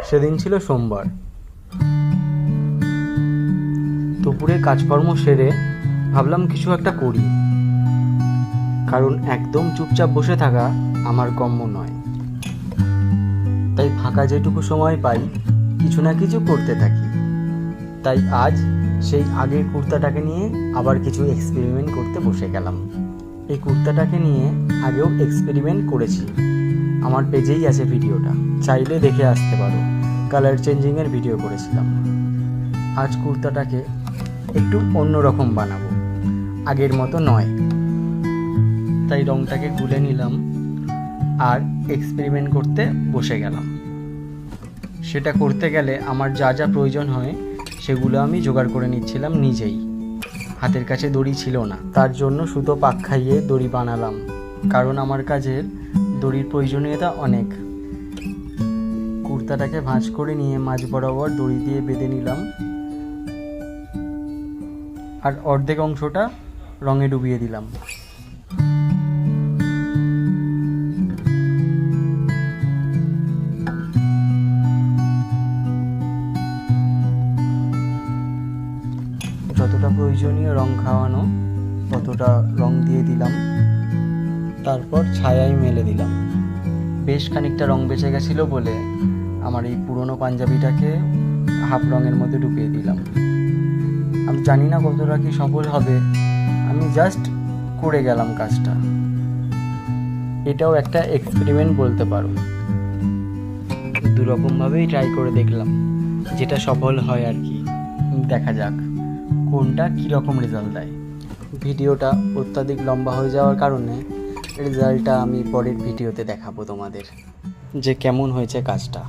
সেদিন ছিল সোমবার। দুপুরে কাজকর্ম সেরে ভাবলাম কিছু একটা করি, কারণ একদম চুপচাপ বসে থাকা আমার গম্য নয়। তাই ফাঁকা যেটুকু সময় পাই কিছু না কিছু করতে থাকি। তাই আজ সেই আগের কুর্তাটাকে নিয়ে আবার কিছু এক্সপেরিমেন্ট করতে বসে গেলাম। এই কুর্তাটাকে নিয়ে আগেও এক্সপেরিমেন্ট করেছি, আমার পেজেই আছে ভিডিওটা, চাইলে দেখে আসতে পারো। কালার চেঞ্জিংয়ের ভিডিও করেছিলাম। আজ কুর্তাটাকে একটু অন্যরকম বানাবো, আগের মতো নয়। তাই রংটাকে গুলে নিলাম আর এক্সপেরিমেন্ট করতে বসে গেলাম। সেটা করতে গেলে আমার যা যা প্রয়োজন হয় সেগুলো আমি জোগাড় করে নিচ্ছিলাম নিজেই। হাতের কাছে দড়ি ছিল না, তার জন্য সুতো পাক খাইয়ে দড়ি বানালাম, কারণ আমার কাজের দড়ির প্রয়োজনীয়তা অনেক। কুর্তাটাকে ভাঁজ করে নিয়ে মাঝ বরাবর দড়ি দিয়ে বেঁধে নিলাম, আর অর্ধেক অংশটা রঙে ডুবিয়ে দিলাম। যতটা প্রয়োজনীয় রং খাওয়ানো ততটা রং দিয়ে দিলাম, তারপর ছায়ায় মেলে দিলাম। বেশ খানিকটা রং বেঁচে গেছিলো বলে আমার এই পুরনো পাঞ্জাবিটাকে হাফ রঙের মধ্যে ঢুকিয়ে দিলাম। আমি জানি না কতটা কি সফল হবে, আমি জাস্ট করে গেলাম কাজটা। এটাও একটা এক্সপেরিমেন্ট বলতে পারো। দুরকমভাবেই ট্রাই করে দেখলাম, যেটা সফল হয় আর কি। দেখা যাক কোনটা কীরকম রেজাল্ট দেয়। ভিডিওটা অত্যাধিক লম্বা হয়ে যাওয়ার কারণে রেজাল্টটা আমি পরের ভিডিওতে দেখাবো তোমাদের, যে কেমন হয়েছে কাজটা।